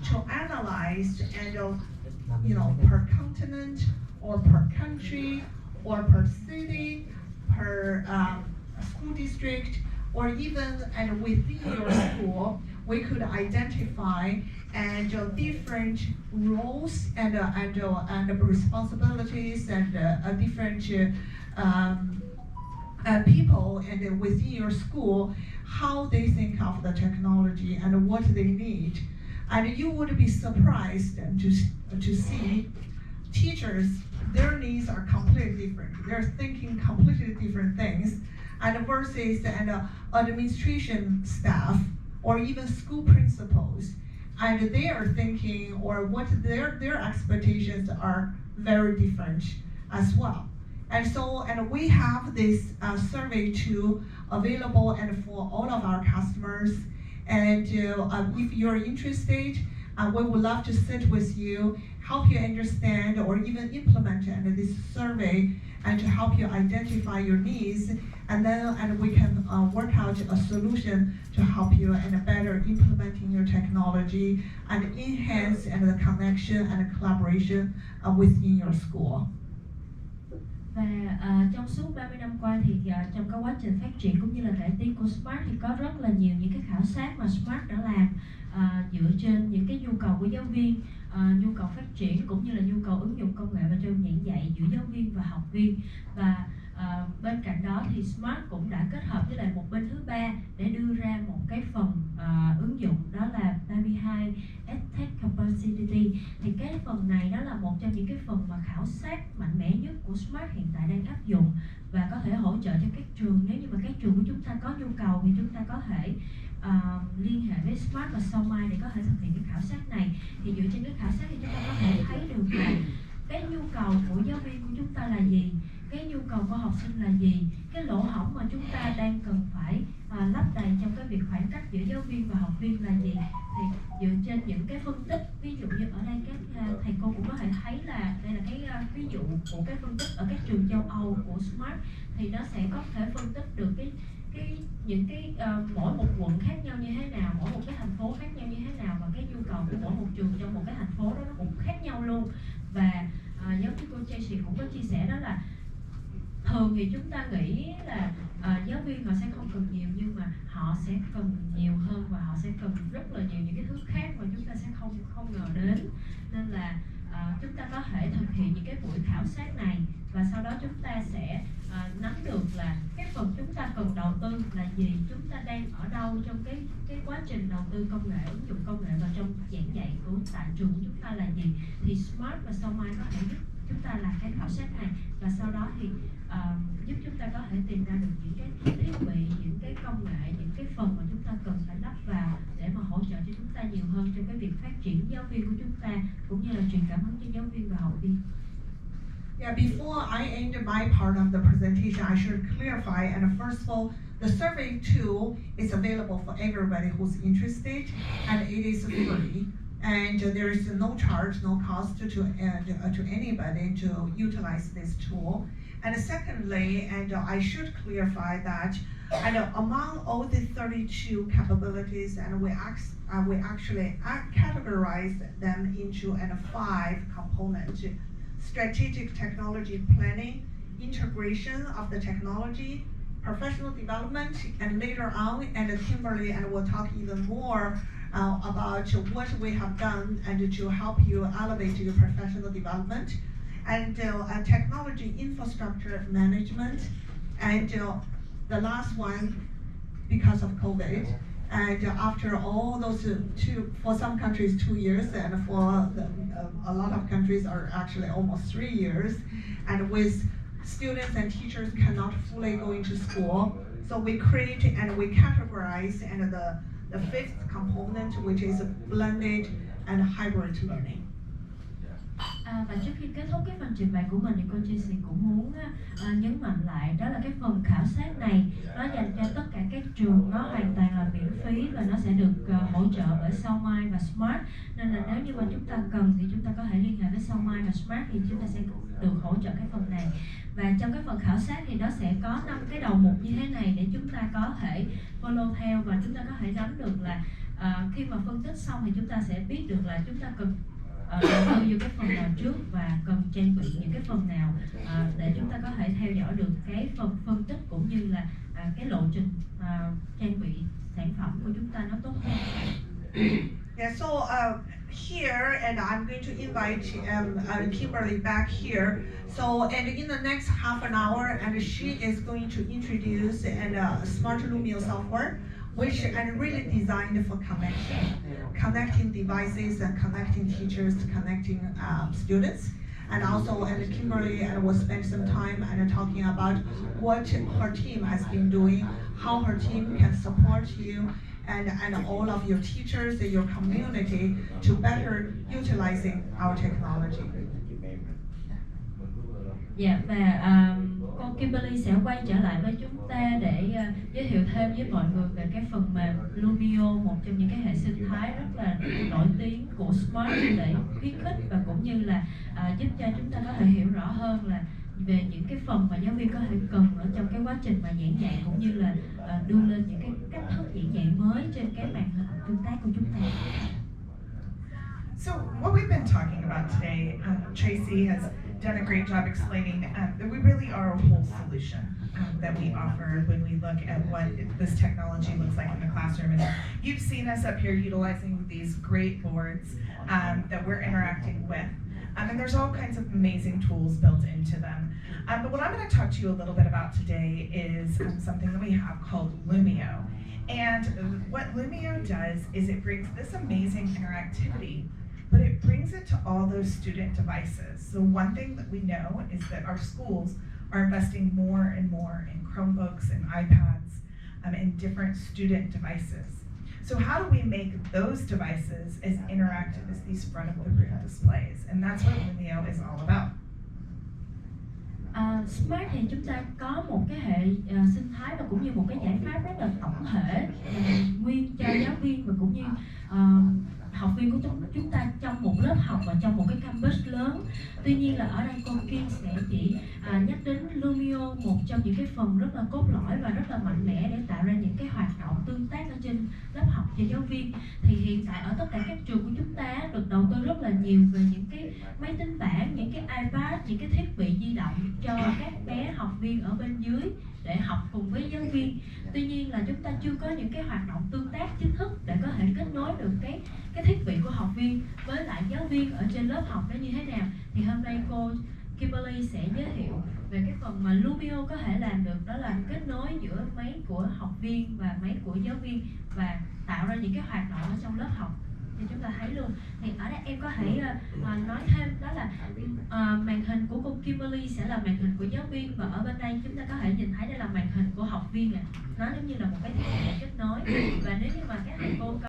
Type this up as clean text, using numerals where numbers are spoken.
to analyze and per continent or per country or per city, per school district, or even and within your school, we could identify and different roles and responsibilities and different people and within your school, how they think of the technology and what they need. And you would be surprised to see teachers, their needs are completely different. They're thinking completely different things, and versus administration staff or even school principals, and they are thinking or what their expectations are very different as well. And so, and we have this survey tool available and for all of our customers. And if you're interested, we would love to sit with you, help you understand or even implement this survey and to help you identify your needs. And then we can work out a solution to help you and better implementing your technology and enhance and the connection and collaboration within your school. Và trong suốt 30 năm qua thì trong cái quá trình phát triển cũng như là cải tiến của Smart thì có rất là nhiều những cái khảo sát mà Smart đã làm dựa trên những cái nhu cầu của giáo viên, nhu cầu phát triển cũng như là nhu cầu ứng dụng công nghệ vào trong giảng dạy giữa giáo viên và học viên. Và bên cạnh đó thì Smart cũng đã kết hợp với lại một bên thứ ba để đưa ra một cái phần ứng dụng, đó là 32 EdTech Capacity. Thì cái phần này đó là một trong những cái phần mà khảo sát mạnh mẽ nhất của Smart hiện tại đang áp dụng và có thể hỗ trợ cho các trường. Nếu như mà các trường của chúng ta có nhu cầu thì chúng ta có thể liên hệ với Smart và Sao Mai để có thể thực hiện cái khảo sát này. Thì dựa trên cái khảo sát thì chúng ta có thể thấy được là cái nhu cầu của giáo viên của chúng ta là gì, cái nhu cầu của học sinh là gì, cái lỗ hổng mà chúng ta đang cần phải lấp đầy trong cái việc khoảng cách giữa giáo viên và học viên là gì. Thì dựa trên những cái phân tích, ví dụ như ở đây các thầy cô cũng có thể thấy là đây là cái ví dụ của cái phân tích ở các trường châu Âu của Smart, thì nó sẽ có thể phân tích được những cái mỗi một quận khác nhau như thế nào, mỗi một cái thành phố khác nhau như thế nào, và cái nhu cầu của mỗi một trường trong một cái thành phố đó nó cũng khác nhau luôn. Và giống như cô Tracy cũng có chia sẻ đó là thường thì chúng ta nghĩ là giáo viên họ sẽ không cần nhiều, nhưng mà họ sẽ cần nhiều hơn và họ sẽ cần rất là nhiều những cái thứ khác mà chúng ta sẽ không ngờ đến. Nên là chúng ta có thể thực hiện những cái buổi khảo sát này và sau đó chúng ta sẽ nắm được là cái phần chúng ta cần đầu tư là gì, chúng ta đang ở đâu trong cái quá trình đầu tư công nghệ, ứng dụng công nghệ vào trong giảng dạy của tại trường của chúng ta là gì. Thì Smart và Sao Mai có thể giúp chúng ta làm cái khảo sát này và sau đó thì giúp chúng ta có thể tìm ra được những cái thiết bị, những cái công nghệ, những cái phần mà chúng ta cần phải lắp vào để mà hỗ trợ cho chúng ta nhiều hơn trong cái việc phát triển giáo viên của chúng ta cũng như là truyền cảm hứng cho giáo viên và học viên. Yeah, before I end my part of the presentation, I should clarify. And first of all, the survey tool is available for everybody who's interested, and it is free. And there is no charge, no cost to anybody to utilize this tool. And secondly, and I should clarify that, and among all the 32 capabilities, and we actually categorize them into 5 components: strategic technology planning, integration of the technology, professional development, and later on, and Kimberly and will talk even more about what we have done and to help you elevate your professional development, and technology infrastructure management, and the last one, because of COVID, and after all those for some countries 2 years, and for a lot of countries are actually almost 3 years, and with students and teachers cannot fully go into school, so we create and we categorize and the 5th component, which is blended and hybrid learning. Và trước khi kết thúc cái phần trình bày của mình thì cô Tracy cũng muốn nhấn mạnh lại đó là cái phần khảo sát này nó dành cho tất cả các trường, nó hoàn toàn là miễn phí và nó sẽ được hỗ trợ bởi Sao Mai và Smart. Nên là nếu như mà chúng ta cần thì chúng ta có thể liên hệ với Sao Mai và Smart thì chúng ta sẽ được hỗ trợ cái phần này. Và trong cái phần khảo sát thì nó sẽ có 5 cái đầu mục như thế này để chúng ta có thể follow theo và chúng ta có thể nắm được là Khi mà phân tích xong thì chúng ta sẽ biết được là chúng ta cần đầu tư vô cái phần nào trước và cần trang bị những cái phần nào để chúng ta có thể theo dõi được cái phần phân tích cũng như là cái lộ trình trang bị sản phẩm của chúng ta nó tốt hơn. Yeah, so here, and I'm going to invite Kimberly back here. So, and in the next half an hour, and she is going to introduce smart Lumio software, which and really designed for connecting devices and connecting teachers, connecting students. And also, and Kimberly will spend some time and talking about what her team has been doing, how her team can support you, and all of your teachers and your community to better utilizing our technology. Dạ, và cô Kimberly sẽ quay trở lại với chúng ta để giới thiệu thêm với mọi người về cái phần mềm Lumio, một trong những cái hệ sinh thái rất là nổi tiếng của Smart để khuyến khích và cũng như là giúp cho chúng ta có thể hiểu rõ hơn là về những cái phần mà giáo viên có thể cần ở trong cái quá trình mà giảng dạy cũng như là đưa lên những cái cách thức giảng dạy mới trên cái màn hình tương tác của chúng ta. So what we've been talking about today, Tracy has done a great job explaining that we really are a whole solution that we offer when we look at what this technology looks like in the classroom. And you've seen us up here utilizing these great boards that we're interacting with. And there's all kinds of amazing tools built into them. But what I'm going to talk to you a little bit about today is something that we have called Lumio. And what Lumio does is it brings this amazing interactivity, but it brings it to all those student devices. So one thing that we know is that our schools are investing more and more in Chromebooks and iPads and different student devices. So how do we make those devices as interactive as these front of the room displays? And that's what Lumio is all about. Smart thì chúng ta có một cái hệ sinh thái và cũng như một cái giải pháp rất là tổng thể nguyên cho giáo viên và cũng như học viên của chúng ta trong một lớp học và trong một cái campus lớn. Tuy nhiên là ở đây cô Kim sẽ chỉ nhắc đến Lumio, một trong những cái phần rất là cốt lõi và rất là mạnh mẽ để tạo ra những cái hoạt động tương tác ở trên lớp học cho giáo viên. Thì hiện tại ở tất cả các trường của chúng ta được đầu tư rất là nhiều về những cái máy tính bảng, những cái iPad, những cái thiết bị di động cho các bé học viên ở bên dưới để học cùng với giáo viên. Tuy nhiên là chúng ta chưa có những cái hoạt động tương tác chính thức để có thể kết nối được cái thiết bị của học viên với lại giáo viên ở trên lớp học đó như thế nào. Thì hôm nay cô Kimberly sẽ giới thiệu về cái phần mà Lumio có thể làm được, đó là kết nối giữa máy của học viên và máy của giáo viên và tạo ra những cái hoạt động ở trong lớp học. Thì chúng ta thấy luôn. Thì ở đây em có thể nói thêm đó là màn hình của cô Kimberly sẽ là màn hình của giáo viên và ở bên đây chúng ta có thể nhìn thấy đây là màn hình của học viên. Nó giống như là một cái thiết bị kết nối và nếu như mà các thầy cô